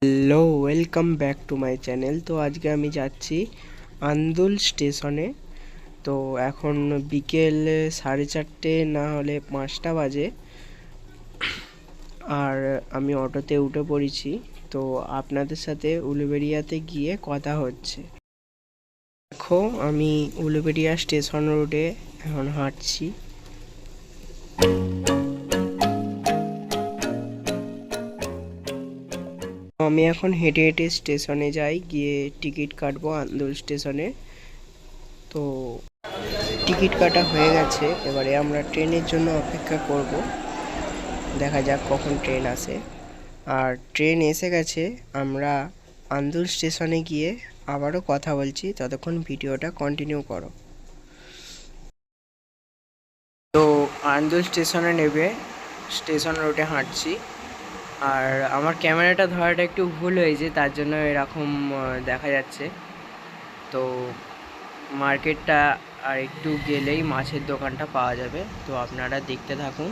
Hello, welcome back to my channel. তো আজকে আমি যাচ্ছি আন্দুল স্টেশনে। তো এখন বিকেল 4:30 না হলে 5টা বাজে, আর আমি অটোতে উঠে পড়েছি। তো আপনাদের সাথে উলুবেড়িয়াতে গিয়ে কথা হচ্ছে। দেখো, আমি উলুবেড়িয়া স্টেশন রোডে এখন হাঁটছি। আমি এখন হেঁটে হেঁটে স্টেশনে যাই, গিয়ে টিকিট কাটবো আন্দুল স্টেশনে। তো টিকিট কাটা হয়ে গেছে, এবারে আমরা ট্রেনের জন্য অপেক্ষা করব। দেখা যাক কখন ট্রেন আসে। আর ট্রেন এসে গেছে, আমরা আন্দুল স্টেশনে গিয়ে আবারও কথা বলছি, ততক্ষণ ভিডিওটা কন্টিনিউ করো। তো আন্দুল স্টেশনে নেবে স্টেশন রোডে হাঁটছি। আর আমার ক্যামেরাটা ধরাটা একটু ভুল হয়েছে, তার জন্য এরকম দেখা যাচ্ছে। তো মার্কেটটা আর একটু গেলেই মাছের দোকানটা পাওয়া যাবে, তো আপনারা দেখতে থাকুন।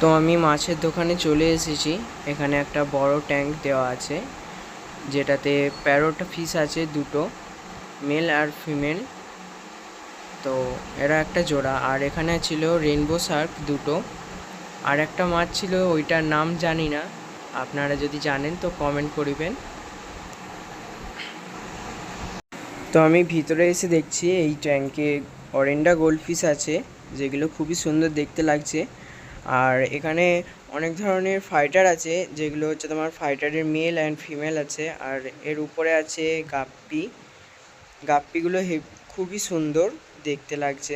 তো আমি মাছের দোকানে চলে এসেছি। এখানে একটা বড় ট্যাঙ্ক দেওয়া আছে, যেটাতে প্যারোট ফিশ আছে দুটো, মেল আর ফিমেল। তো এরা একটা জোড়া। আর এখানে ছিল রেনবো শার্ক দুটো। আর একটা মাছ ছিল, ওইটার নাম জানি না, আপনারা যদি জানেন তো কমেন্ট করিবেন। তো আমি ভিতরে এসে দেখছি এই ট্যাঙ্কে অরেন্ডা গোল্ডফিশ আছে, যেগুলো খুবই সুন্দর দেখতে লাগছে। আর এখানে অনেক ধরনের ফাইটার আছে, যেগুলো হচ্ছে তোমার ফাইটারের মেল অ্যান্ড ফিমেল আছে। আর এর উপরে আছে গাপ্পি। গাপ্পিগুলো খুবই সুন্দর দেখতে লাগছে।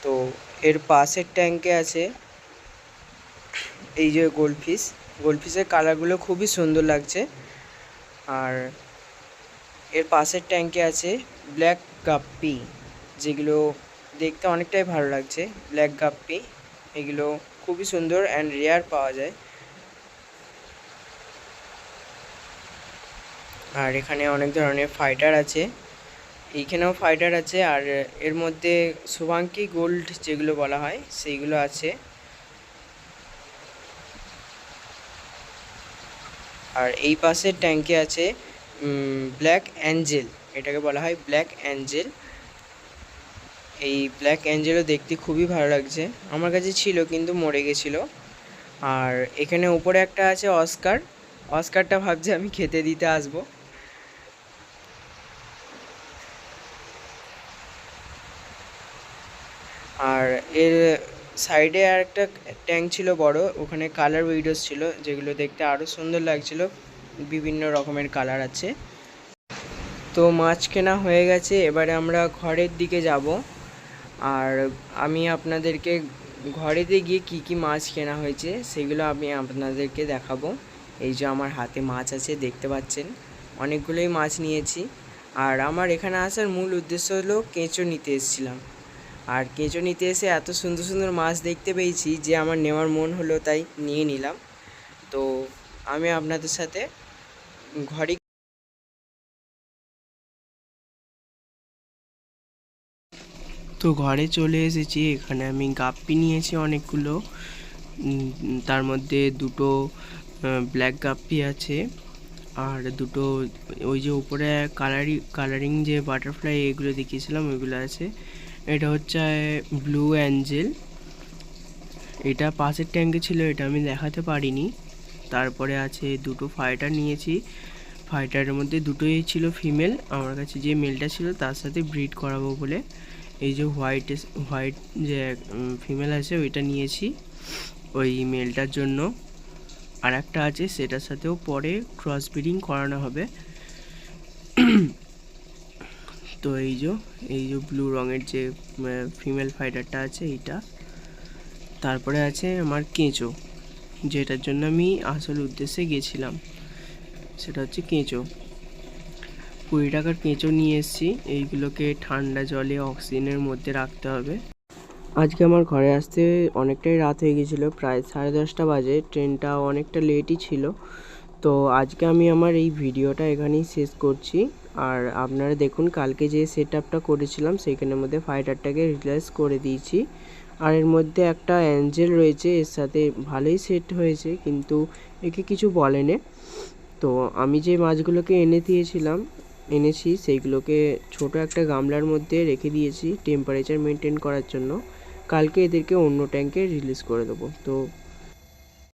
তো এর পাশের ট্যাঙ্কে আছে এই যে গোল্ডফিশ। গোল্ডফিশের কালারগুলো খুবই সুন্দর লাগছে। আর এর পাশের ট্যাঙ্কে আছে ব্ল্যাক গাপ্পি, যেগুলো দেখতে অনেকটাই ভালো লাগছে। ব্ল্যাক গাপ্পি এগুলো খুবই সুন্দর অ্যান্ড রেয়ার পাওয়া যায়। আর এখানে অনেক ধরনের ফাইটার আছে, এইখানেও ফাইটার আছে। আর এর মধ্যে শুভাঙ্কি গোল্ড যেগুলো বলা হয় সেইগুলো আছে। আর এই পাশের ট্যাঙ্কে আছে ব্ল্যাক অ্যাঞ্জেল, এটাকে বলা হয় ব্ল্যাক অ্যাঞ্জেল। এই ব্ল্যাক অ্যাঞ্জেলও দেখতে খুবই ভালো লাগছে, আমার কাছে ছিল কিন্তু মরে গেছিলো। আর এখানে উপরে একটা আছে অস্কার। অস্কারটা ভাবছি আমি খেতে দিতে আসবো। আর এর সাইডে আর একটা ট্যাঙ্ক ছিল বড়, ওখানে কালার উইডোস ছিল, যেগুলো দেখতে আরও সুন্দর লাগছিল। বিভিন্ন রকমের কালার আছে। তো মাছ কেনা হয়ে গেছে, এবারে আমরা ঘরের দিকে যাব। আর আমি আপনাদেরকে ঘরেতে গিয়ে কি কি মাছ কেনা হয়েছে সেগুলো আমি আপনাদেরকে দেখাবো। এই যে আমার হাতে মাছ আছে, দেখতে পাচ্ছেন অনেকগুলোই মাছ নিয়েছি। আর আমার এখানে আসার মূল উদ্দেশ্য হলো কেঁচো নিতে এসেছিলাম। আর কেঁচো নিতে এসে এত সুন্দর সুন্দর মাছ দেখতে পেয়েছি যে আমার নেওয়ার মন হলো, তাই নিয়ে নিলাম। তো আমি আপনাদের সাথে ঘরে ঘরে চলে এসেছি। এখানে আমি গাপ্পি নিয়েছি অনেকগুলো, তার মধ্যে দুটো ব্ল্যাক গাপ্পি আছে, আর দুটো ওই যে উপরে কালারিং যে বাটারফ্লাই এগুলো দেখিয়েছিলাম ওইগুলো আছে। এটা হচ্ছে ব্লু অ্যাঞ্জেল, এটা পাশের ট্যাঙ্কে ছিল, এটা আমি দেখাতে পারিনি। তারপরে আছে দুটো ফাইটার নিয়েছি, ফাইটারের মধ্যে দুটোই ছিল ফিমেল। আমার কাছে যে মেলটা ছিল তার সাথে ব্রিড করাবো বলে এই যে হোয়াইট যে ফিমেল আছে ওইটা নিয়েছি ওই মেলটার জন্য। আর একটা আছে, সেটার সাথেও পরে ক্রস ব্রিডিং করানো হবে। তো এই যে ব্লু রঙের যে ফিমেল ফাইটারটা আছে এইটা। তারপরে আছে আমার কেঁচো, যেটার জন্য আমি আসল উদ্দেশ্যে গেছিলাম, সেটা হচ্ছে কেঁচো। 20 টাকার কেঁচো নিয়ে এসেছি। এইগুলোকে ঠান্ডা জলে অক্সিজেনের মধ্যে রাখতে হবে। আজকে আমার ঘরে আসতে অনেকটাই রাত হয়ে গেছিলো, প্রায় 10:30 বাজে। ট্রেনটা অনেকটা লেটই ছিল। তো আজকে আমি আমার এই ভিডিওটা এখানেই শেষ করছি। আর আপনারা দেখুন, কালকে যে সেট আপটা করেছিলাম সেইখানের মধ্যে ফাইটারটাকে রিপ্লেস করে দিয়েছি। আর এর মধ্যে একটা অ্যাঞ্জেল রয়েছে, এর সাথে ভালোই সেট হয়েছে, কিন্তু একে কিছু বলেনি। তো আমি যে মাছগুলোকে এনেছি সেইগুলোকে ছোট একটা গামলার মধ্যে রেখে দিয়েছি টেম্পারেচার মেনটেন করার জন্য। কালকে এদেরকে অন্য ট্যাঙ্কে রিলিজ করে দেবো। তো